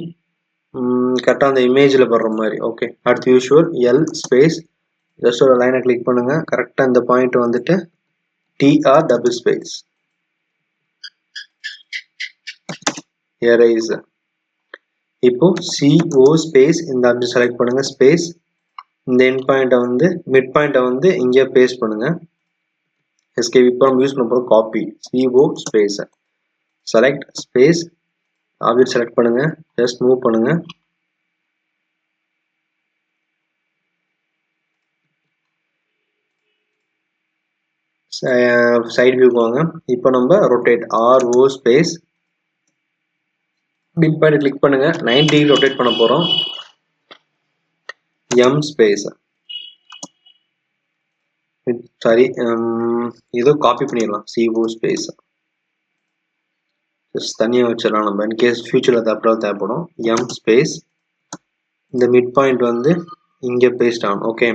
கரெக்டாக அந்த இமேஜில் படுற மாதிரி. ஓகே, அடுத்து யூஷுவல் L ஸ்பேஸ் ஜஸ்ட் ஒரு லைனை கிளிக் பண்ணுங்க. கரெக்டாக இந்த பாயிண்ட் வந்துட்டு TR டபுள் ஸ்பேஸ் எரேஸ். இப்போ CO ஸ்பேஸ் இந்த ஆப்ஜெக்ட் செலக்ட் பண்ணுங்க. ஸ்பேஸ் இந்த எண்ட் பாயிண்ட்டை வந்து மிட் பாயிண்ட்டை வந்து இங்கே பேஸ்ட் பண்ணுங்க. எஸ்கேப். இப்போ நம்ம யூஸ் பண்ண போகிறோம் copy. CO space select space object select பண்ணுங்க. ஜஸ்ட் மூவ் பண்ணுங்க. சைடு வியூ வாங்க. இப்போ நம்ம rotate RO space mid point click பண்ணுங்க. 90 டிகிரி ரொட்டேட் பண்ண போகிறோம். M ஸ்பேஸ் சாரி, ஏதோ காப்பி பண்ணிடலாம். CO ஸ்பேஸ் ஜஸ்ட் தனியாக வச்சிடலாம் நம்ம, இன்கேஸ் ஃபியூச்சரில் தேவைப்படும். M ஸ்பேஸ் இந்த மிட் பாயிண்ட் வந்து இங்கே பேஸ்ட் ஆகணும். ஓகே,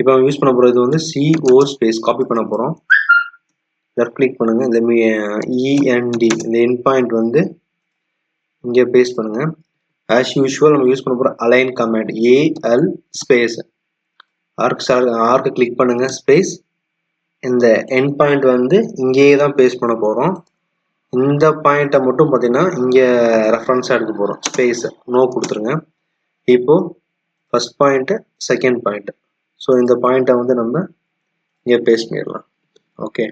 இப்போ நம்ம யூஸ் பண்ண போகிறது வந்து CO ஸ்பேஸ் காப்பி பண்ண போகிறோம். லெஃப்ட் கிளிக் பண்ணுங்க. இந்த END இந்த எண்ட் பாயிண்ட் வந்து இங்கே பேஸ்ட் பண்ணுங்க. ஆஸ் யூஷுவல் நம்ம யூஸ் பண்ண போகிற align command AL space arc click பண்ணுங்க. ஸ்பேஸ் இந்த எண்ட் பாயிண்ட் வந்து இங்கேயே தான் பேஸ்ட் பண்ண போகிறோம். இந்த பாயிண்ட்டை மட்டும் பார்த்தீங்கன்னா இங்கே ரெஃபரன்ஸாக எடுக்க போகிறோம். ஸ்பேஸ் நோ கொடுத்துருங்க. இப்போது first point, second point. So இந்த பாயிண்ட்டை வந்து நம்ம இங்கே பேஸ்ட் பண்ணிடலாம். ஓகே,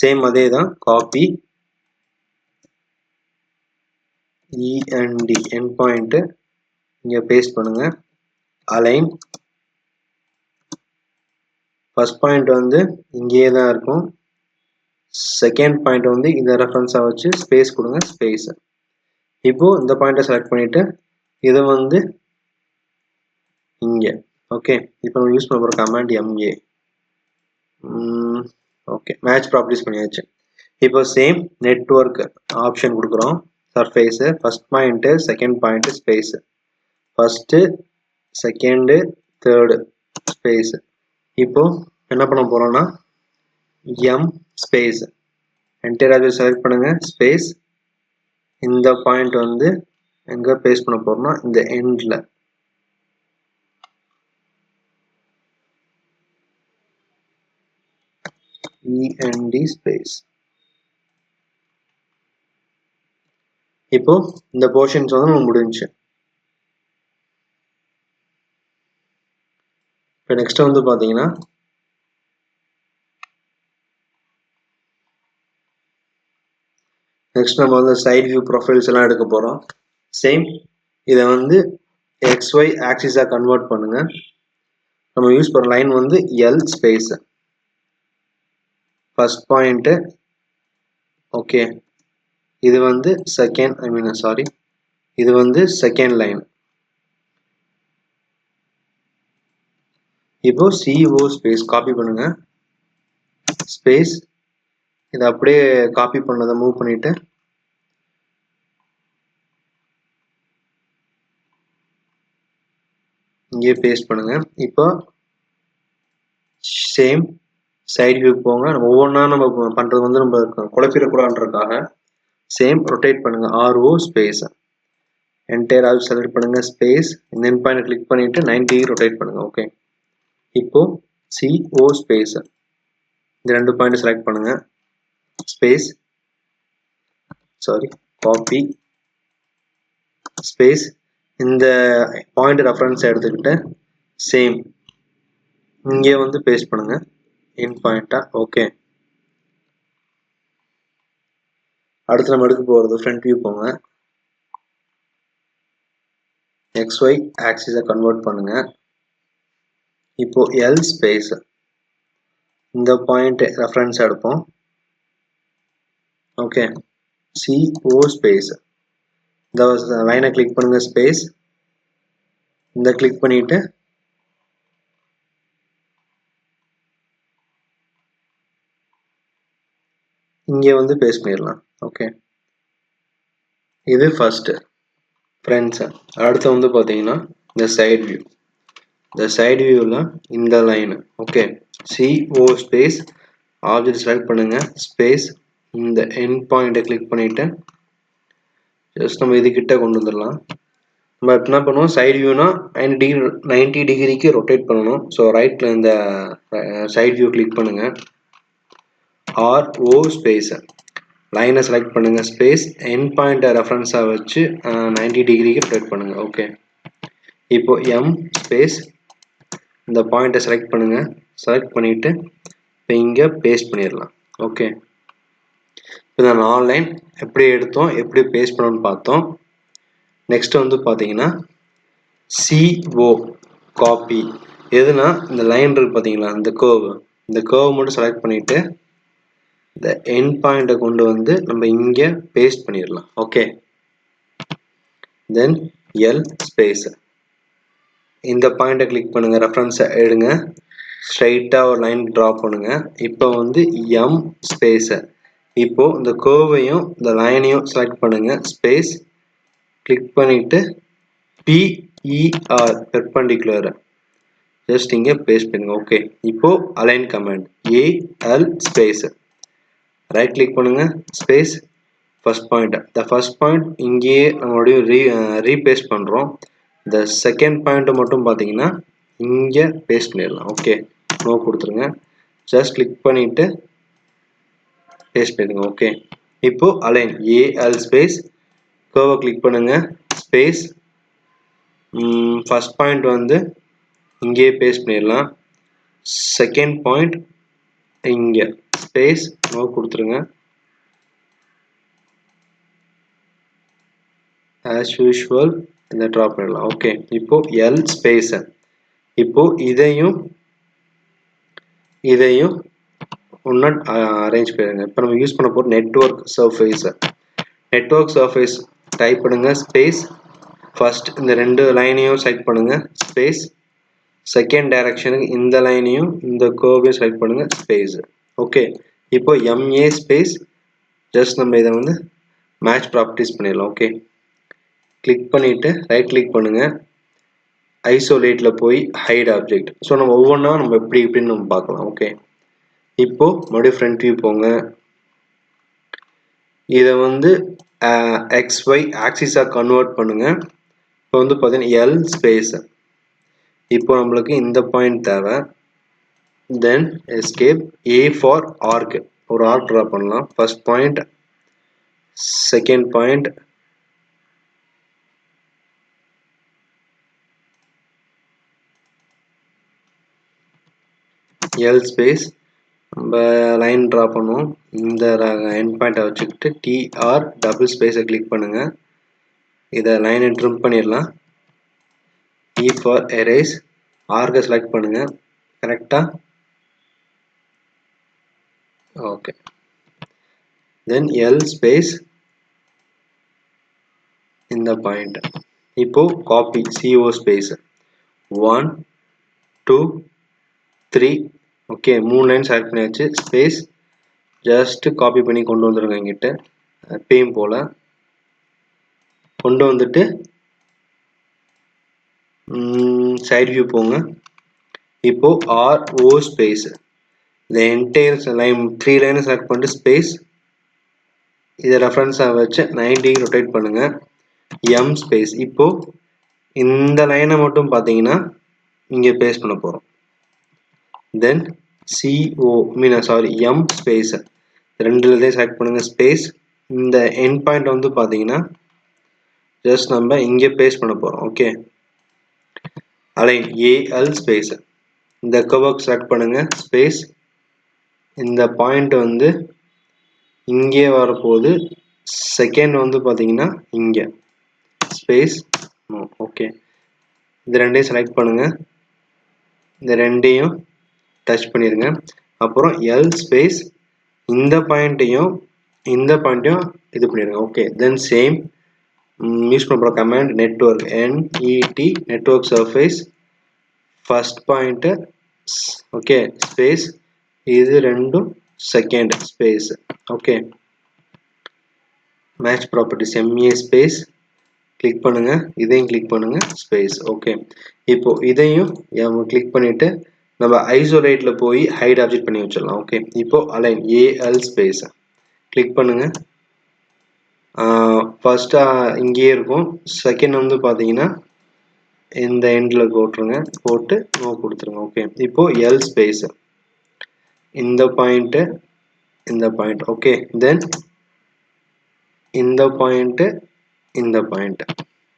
சேம் அதே தான். காப்பி END எண்ட் பாயிண்ட்டு இங்கே பேஸ்ட் பண்ணுங்க. அலைன் ஃபர்ஸ்ட் பாயிண்ட் வந்து இங்கேயே தான் இருக்கும். செகண்ட் பாயிண்ட் வந்து இந்த ரெஃபரன்ஸாக வச்சு ஸ்பேஸ் கொடுங்க. ஸ்பேஸ். இப்போது இந்த பாயிண்ட்டை செலக்ட் பண்ணிவிட்டு இதை வந்து இங்கே. ஓகே, இப்போ நம்ம யூஸ் பண்ண போகிற command MA. Okay, match properties பண்ணியாச்சு. இப்போ சேம் நெட்வொர்க் ஆப்ஷன் கொடுக்குறோம். Surface first point, second point space, first second third space. இப்போது என்ன பண்ண போகிறோம்னா M space entire object select பண்ணுங்க. ஸ்பேஸ் இந்த பாயிண்ட் வந்து எங்கே பேஸ்ட் பண்ண போகிறோம்னா இந்த எண்டில். END space. இப்போ இந்த போர்ஷன்ஸ் வந்து நம்ம முடிஞ்சு. இப்போ நெக்ஸ்ட் வந்து பார்த்தீங்கன்னா நெக்ஸ்ட் நம்ம வந்து சைட் வியூ ப்ரொஃபைல்ஸ் எல்லாம் எடுக்க போகிறோம். சேம் இதை வந்து XY ஆக்சிஸாக கன்வெர்ட் பண்ணுங்க. நம்ம யூஸ் பண்ணுற லைன் வந்து L space first point. Okay, இது வந்து இது வந்து செகண்ட் லைன். இப்போ CO ஸ்பேஸ் காப்பி பண்ணுங்க, ஸ்பேஸ் இதை அப்படியே காப்பி பண்ணதை மூவ் பண்ணிட்டு இங்கே பேஸ்ட் பண்ணுங்க. இப்போ சேம் சைடு வியூ போங்க. நம்ம ஒவ்வொன்றா நம்ம பண்றது வந்து நம்ம குழப்பிடக்கூடாதுன்றதுக்காக சேம் ரொட்டேட் பண்ணுங்க. RO space entire all select பண்ணுங்க, ஸ்பேஸ் இந்த எண்ட் பாயிண்ட் கிளிக் பண்ணிட்டு 90 ரொட்டேட் பண்ணுங்க. ஓகே, இப்போ CO ஸ்பேஸ் இந்த ரெண்டு பாயிண்ட் செலக்ட் பண்ணுங்க, ஸ்பேஸ் காப்பி ஸ்பேஸ் இந்த பாயிண்ட் ரெஃபரன்ஸ் எடுத்துக்கிட்டு சேம் இங்கே வந்து பேஸ்ட் பண்ணுங்க இன் பாயிண்டா. ஓகே, அடுத்து நம்ம எடுக்க போகிறது ஃப்ரண்ட் வியூ போங்க, XY ஆக்சிஸை கன்வெர்ட் பண்ணுங்க. இப்போ L ஸ்பேஸ் இந்த பாயிண்ட் ரெஃபரன்ஸ் எடுப்போம். ஓகே, CO ஸ்பேஸ் இந்த லைனை கிளிக் பண்ணுங்க, ஸ்பேஸ் இந்த கிளிக் பண்ணிட்டு இங்கே வந்து பேஸ்ட் பண்ணிடலாம். ஓகே, இது ஃபர்ஸ்ட் ஃப்ரெண்ட்ஸ். அடுத்து வந்து பார்த்தீங்கன்னா இந்த சைடு வியூ. இந்த சைடு வியூவில் இந்த line okay, CO space object select பண்ணுங்க, ஸ்பேஸ் இந்த எண்ட் பாயிண்ட்டை கிளிக் பண்ணிட்டு ஜஸ்ட் நம்ம இதுக்கிட்ட கொண்டு வந்துடலாம். நம்ம என்ன பண்ணுவோம், சைடு வியூனா 90 டிகிரிக்கு ரொட்டேட் பண்ணணும். ஸோ ரைட்டில் இந்த சைடு வியூ கிளிக் பண்ணுங்க, RO ஸ்பேஸ் லைனை செலக்ட் பண்ணுங்க, ஸ்பேஸ் எண்ட் பாயிண்ட்டை ரெஃபரன்ஸாக வச்சு 90 டிகிரிக்கு ரொட்டேட் பண்ணுங்க. ஓகே, இப்போ M ஸ்பேஸ் இந்த பாயிண்ட்டை செலக்ட் பண்ணுங்க, செலக்ட் பண்ணிட்டு இப்போ இங்கே பேஸ்ட் பண்ணிடலாம். ஓகே, இப்போ இந்த 4 லைன் எப்படி எடுத்தோம், எப்படி பேஸ்ட் பண்ணணும்னு பார்த்தோம். நெக்ஸ்ட் வந்து பார்த்தீங்கன்னா CO காப்பி எதுனா இந்த லைன் இருக்கு பார்த்தீங்களா, இந்த கேர்வ் மட்டும் செலக்ட் பண்ணிட்டு இந்த எண்ட் பாயிண்ட்டை கொண்டு வந்து நம்ம இங்கே பேஸ்ட் பண்ணிடலாம். ஓகே, தென் L ஸ்பேஸ் இந்த பாயிண்ட்டை கிளிக் பண்ணுங்க, ரெஃபரன்ஸை எடுங்க, ஸ்ட்ரைட்டாக ஒரு லைன் ட்ரா பண்ணுங்க. இப்போ வந்து M ஸ்பேஸை இப்போ இந்த கேர்வையும் இந்த லைனையும் செலக்ட் பண்ணுங்க, ஸ்பேஸ் கிளிக் பண்ணிட்டு PER பெர்பெண்டிகுலர் ஜஸ்ட் இங்கே பேஸ்ட் பண்ணுங்க. ஓகே, இப்போ align command AL space right click பண்ணுங்க, ஸ்பேஸ் ஃபர்ஸ்ட் பாயிண்ட். இந்த ஃபர்ஸ்ட் பாயிண்ட் இங்கேயே நம்மளுடைய ரீபேஸ்ட் பண்ணுறோம். இந்த செகண்ட் பாயிண்ட்டை மட்டும் பார்த்தீங்கன்னா இங்கே பேஸ்ட் பண்ணிடலாம். ஓகே, நோ கொடுத்துருங்க, ஜஸ்ட் கிளிக் பண்ணிட்டு பேஸ்ட் பண்ணிடுங்க. ஓகே, இப்போ அலைன் AL ஸ்பேஸ் கர்வை கிளிக் பண்ணுங்க, ஸ்பேஸ் ஃபர்ஸ்ட் பாயிண்ட் வந்து இங்கே பேஸ்ட் பண்ணிடலாம், செகண்ட் பாயிண்ட் இங்கே ஸ்பேஸ் நோ கொடுத்துருங்க, ஆஸ் யூஷுவல் இந்த ட்ராப் பண்ணிடலாம். ஓகே, இப்போ L ஸ்பேஸ் இப்போ இதையும் ஒன்றா அரேஞ்ச் பண்ணிடுங்க. இப்போ நம்ம யூஸ் பண்ண போகிற நெட்வொர்க் சர்ஃபேஸ் டைப் பண்ணுங்க, ஸ்பேஸ் ஃபர்ஸ்ட் இந்த ரெண்டு லைனையும் செலக்ட் பண்ணுங்க, ஸ்பேஸ் செகண்ட் டைரக்ஷனுக்கு இந்த லைனையும் இந்த கர்வையும் செலக்ட் பண்ணுங்க, ஸ்பேஸ். ஓகே, இப்போ MA ஸ்பேஸ் ஜஸ்ட் நம்ம இதை வந்து மேட்ச் ப்ராப்பர்ட்டிஸ் பண்ணிடலாம். ஓகே, கிளிக் பண்ணிட்டு ரைட் கிளிக் பண்ணுங்க, ஐசோலேட்ல போய் ஹைட் ஆப்ஜெக்ட். ஸோ நம்ம ஒவ்வொன்றா நம்ம எப்படின்னு நம்ம பார்க்கலாம். ஓகே, இப்போ மறுபடியும் ஃப்ரண்ட் வியூ போங்க, இதை வந்து XY ஆக்சிஸாக கன்வெர்ட் பண்ணுங்க. இப்போ வந்து பார்த்தீங்கன்னா L ஸ்பேஸ் இப்போ நம்மளுக்கு இந்த பாயிண்ட் தேவை, தென் எஸ்கேப் A ஃபார் ஆர்க், ஒரு ஆர்க் ட்ரா பண்ணலாம். First point, second point, L space நம்ம லைன் ட்ரா பண்ணுவோம். இந்த எண்ட் பாயிண்ட்டை வச்சுக்கிட்டு TR டபுள் ஸ்பேஸை கிளிக் பண்ணுங்க, இதை லைனை ட்ரிம் பண்ணிடலாம். E ஃபார் எரேஸ், ஆர்க்கை செலக்ட் பண்ணுங்க கரெக்டாக. ஓகே, தென் L ஸ்பேஸ் இந்த பாயிண்ட். இப்போ copy CO space 1 2 3 okay 3 line select பண்ணியாச்சு ஸ்பேஸ் ஜஸ்ட் காப்பி பண்ணி கொண்டு வந்துருங்க இங்கிட்ட எப்பயும் போல கொண்டு வந்துட்டு சைடு வியூ போங்க இப்போ RO ஸ்பேஸ் இந்த என்டையர் லைன் 3 லைனை செலக்ட் பண்ணிட்டு ஸ்பேஸ் இதை ரெஃபரன்ஸாக வச்சு 90 ரொட்டேட் பண்ணுங்க M ஸ்பேஸ் இப்போ இந்த லைனை மட்டும் பார்த்தீங்கன்னா இங்கே பேஸ்ட் பண்ண போகிறோம் தென் M ஸ்பேஸ் ரெண்டுலேயே செலக்ட் பண்ணுங்க ஸ்பேஸ் இந்த எண்ட் பாயிண்ட் வந்து பார்த்தீங்கன்னா ஜஸ்ட் நம்ம இங்கே பேஸ்ட் பண்ண போகிறோம் ஓகே அலைன் AL ஸ்பேஸ் இந்த கர்வ் செலக்ட் பண்ணுங்க ஸ்பேஸ் இந்த பாயிண்ட் வந்து இங்கே வரப்போகுது செகண்ட் வந்து பார்த்தீங்கன்னா இங்கே ஸ்பேஸ் ஓகே இது ரெண்டையும் செலக்ட் பண்ணுங்க இந்த ரெண்டையும் டச் பண்ணிடுங்க அப்புறம் L ஸ்பேஸ் இந்த பாயிண்ட்டையும் இது பண்ணிடுங்க ஓகே தென் சேம் யூஸ் பண்ணுற command network NET network surface first point okay space இது ரெண்டும் second space okay match properties MA space click பண்ணுங்க இதையும் கிளிக் பண்ணுங்க ஸ்பேஸ் ஓகே இப்போ இதையும் கிளிக் பண்ணிட்டு நம்ம ஐசோலேட்ல போய் ஹைட் ஆப்ஜெக்ட் பண்ணி வச்சிடலாம் ஓகே இப்போ அலைன் AL ஸ்பேஸ் கிளிக் பண்ணுங்க ஃபர்ஸ்ட் இங்கேயே இருக்கும் செகண்ட் வந்து பார்த்தீங்கன்னா இந்த எண்டில் போட்டுருங்க போட்டு நோ கொடுத்துருங்க ஓகே இப்போ L ஸ்பேஸ் இந்த பாயிண்ட் ஓகே தென் இந்த point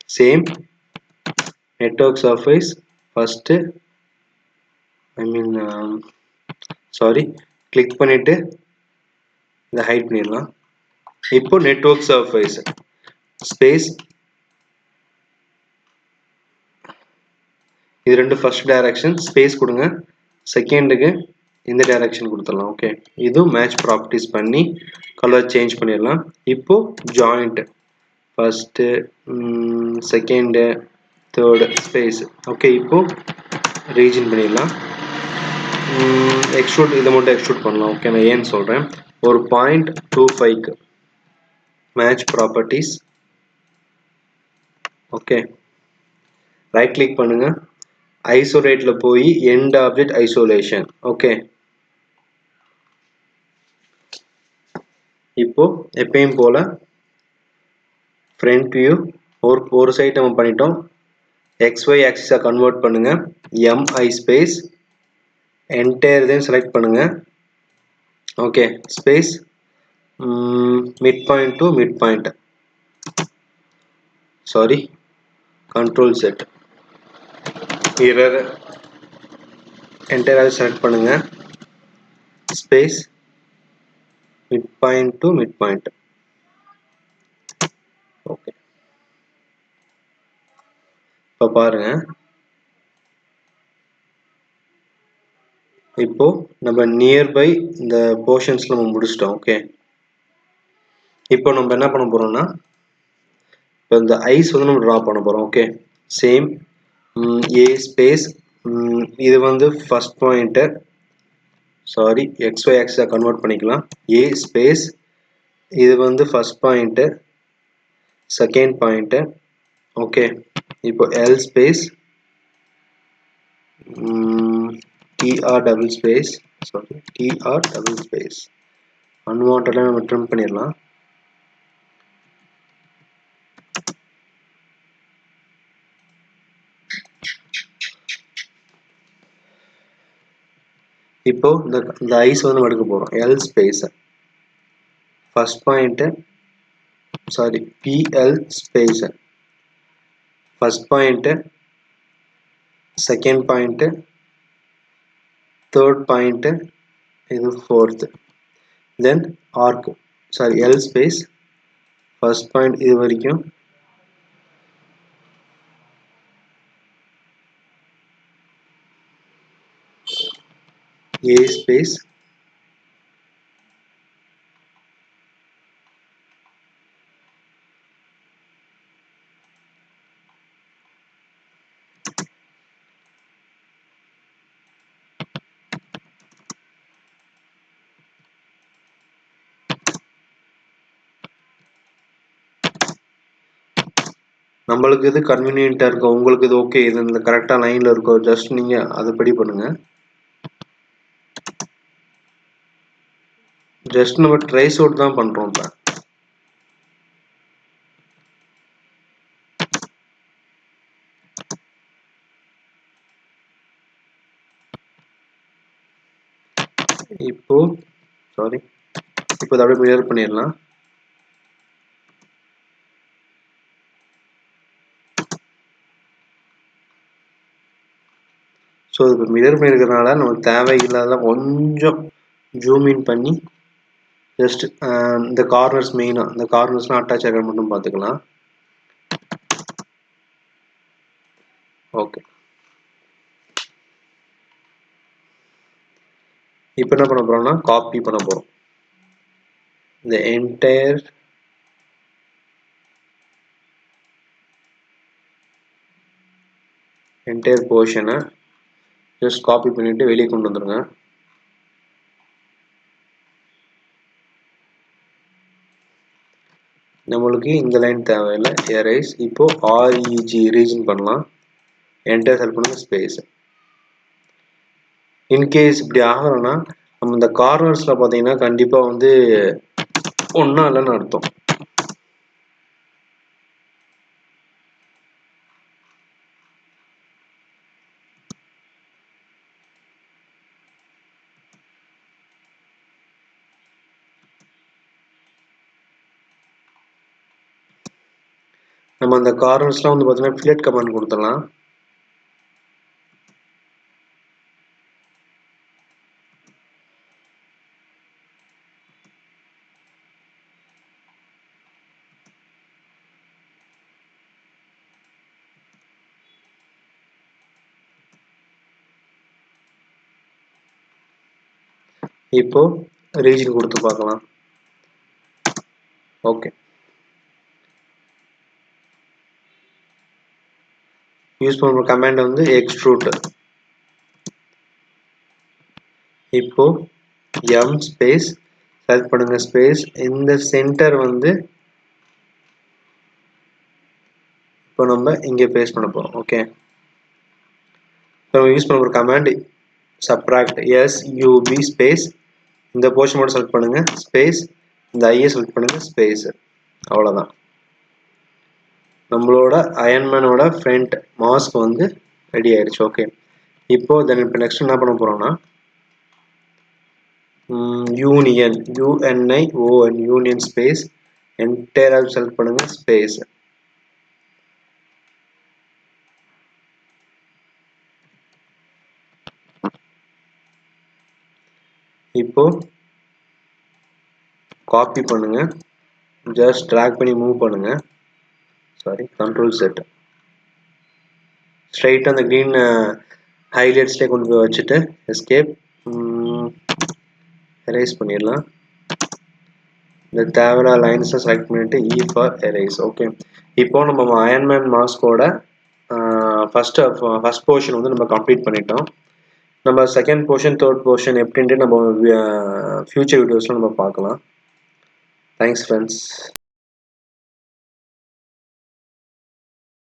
same network surface first click பண்ணிட்டு இதை ஹைட் பண்ணிடலாம் இப்போ நெட்வொர்க் சர்ஃபேஸ் ஸ்பேஸ் இது ரெண்டு ஃபர்ஸ்ட் டைரக்ஷன் ஸ்பேஸ் கொடுங்க செகண்டுக்கு இந்த டைரக்ஷன் கொடுத்துடலாம் ஓகே இதுவும் மேட்ச் ப்ராப்பர்ட்டிஸ் பண்ணி கலர் சேஞ்ச் பண்ணிடலாம் இப்போ joint first second third space okay இப்போ ரீஜன் பண்ணிடலாம் எக்ஸ்ட்ரூட் இதை மட்டும் எக்ஸ்ட்ரூட் பண்ணலாம் ஓகே நான் ஏன்னு சொல்கிறேன் ஒரு 0.25க்கு match properties okay right click பண்ணுங்க ஐசோலேட்ல போய் எண்ட் ஆப்ஜெக்ட் ஐசோலேஷன் ஓகே இப்போ எப்பயும் போல ஃப்ரண்ட் வியூ ஒரு சைட் நம்ம பண்ணிட்டோம் XY ஆக்சிஸா கன்வெர்ட் பண்ணுங்க MI ஸ்பேஸ் என்டையர் இதையும் செலக்ட் பண்ணுங்க okay space mid point to mid point control set entire select பண்ணுங்க space mid point to mid point okay இப்போ பாருங்க இப்போ நம்ம நியர்பை இந்த போர்ஷன்ஸ்ல நம்ம முடிச்சிட்டோம் ஓகே இப்போ நம்ம என்ன பண்ண போறோம்னா இப்போ இந்த ஐஸ் வந்து நம்ம ட்ரா பண்ண போறோம் ஓகே சேம் A ஸ்பேஸ் இது வந்து ஃபர்ஸ்ட் பாயிண்ட் XY ஆக்சிஸா கன்வெர்ட் பண்ணிக்கலாம் A ஸ்பேஸ் இது வந்து first point second point okay இப்போ L space TR double space அன்வான்டெட்லாம் நம்ம ட்ரிம் பண்ணிடலாம் இப்போ இந்த ஐஸ் வந்து நம்ம எடுக்க போறோம் L space first point PL space first point second point third point இது fourth then arc L space first point இது வரைக்கும் A ஸ்பேஸ் நம்மளுக்கு இது கன்வீனியன்ட்டாக இருக்கும், உங்களுக்கு இது ஓகே, இது இந்த கரெக்டாக லைனில் இருக்கும், ஜஸ்ட் நீங்கள் அதுபடி பண்ணுங்கள். ஜஸ்ட் நம்ம ட்ரேஸ் அவுட் தான் பண்ணுறோம். இப்போ சாரி, இப்போ அதை அப்படியே மிரர் பண்ணிடலாம். ஸோ இப்போ மிரர் பண்ணியிருக்கிறதுனால நமக்கு தேவையில்லாத கொஞ்சம் ஜூம் இன் பண்ணி ஜஸ்ட் இந்த கார்னர்ஸ் மெயினாக இந்த கார்னர்ஸ்லாம் அட்டாச் ஆக மட்டும் பார்த்துக்கலாம். ஓகே, இப்போ என்ன பண்ண போகிறோம்னா காப்பி பண்ண போகிறோம். இந்த என்டையர் போர்ஷனை ஜஸ்ட் காப்பி பண்ணிவிட்டு வெளியே கொண்டு வந்துடுங்க. நம்மளுக்கு இந்த லைன் தேவையில்லை, எரேஸ். இப்போ ஆர்இஜி ரீஜன் பண்ணலாம், என்டர் செலக்ட் பண்ணுங்க, ஸ்பேஸ். இன்கேஸ் இப்படி ஆகலைன்னா நம்ம இந்த கார்னர்ஸில் பார்த்தீங்கன்னா கண்டிப்பாக வந்து ஒன்றும் இல்லைன்னு அர்த்தம். நம்ம அந்த கார்னர்ஸ்லாம் வந்து பார்த்தீங்கன்னா ஃபில்லட் கமாண்ட் கொடுத்துடலாம். இப்போ ரீஜன் கொடுத்து பார்க்கலாம். ஓகே, யூஸ் பண்ணுற கமாண்ட் வந்து எக்ஸ்ட்ரூட். இப்போ எம் ஸ்பேஸ் செலக்ட் பண்ணுங்க, ஸ்பேஸ். இந்த சென்டர் வந்து இப்போ நம்ம இங்கே பேஸ்ட் பண்ண போகிறோம். ஓகே, நம்ம யூஸ் பண்ணுற கமாண்ட் சப்ராக்ட், எஸ்யூபி ஸ்பேஸ். இந்த போர்ஷன் மட்டும் செலக்ட் பண்ணுங்க, ஸ்பேஸ். இந்த ஐயை செலக்ட் பண்ணுங்க, ஸ்பேஸ். அவ்வளோதான், நம்மளோட அயன்மேனோட ஃப்ரண்ட் மாஸ்க் வந்து ரெடி ஆயிடுச்சு. ஓகே, இப்போ தென் இப்போ நெக்ஸ்ட் என்ன பண்ண போகிறோம்னா யூனியன், யூஎன்ஐஓஎன், யூனியன் ஸ்பேஸ். என்டையராக செலக்ட் பண்ணுங்க, ஸ்பேஸ். இப்போ காப்பி பண்ணுங்க, ஜஸ்ட் ட்ராக் பண்ணி மூவ் பண்ணுங்க. Sorry, control set. ஸ்ட்ரைட்டாக அந்த க்ரீன் ஹைலைட்ஸ்லேயே கொண்டு போய் வச்சுட்டு எஸ்கேப் எரேஸ் பண்ணிடலாம். இந்த தேவையான லைன்ஸை செலக்ட் பண்ணிட்டு இ ஃபார் எரேஸ். ஓகே, இப்போ நம்ம அயன்மேன் மாஸ்கோட ஃபர்ஸ்ட் போர்ஷன் வந்து நம்ம கம்ப்ளீட் பண்ணிட்டோம். நம்ம செகண்ட் போர்ஷன், தேர்ட் போர்ஷன் எப்படின்ட்டு நம்ம ஃபியூச்சர் வீடியோஸில் நம்ம பார்க்கலாம். Thanks friends.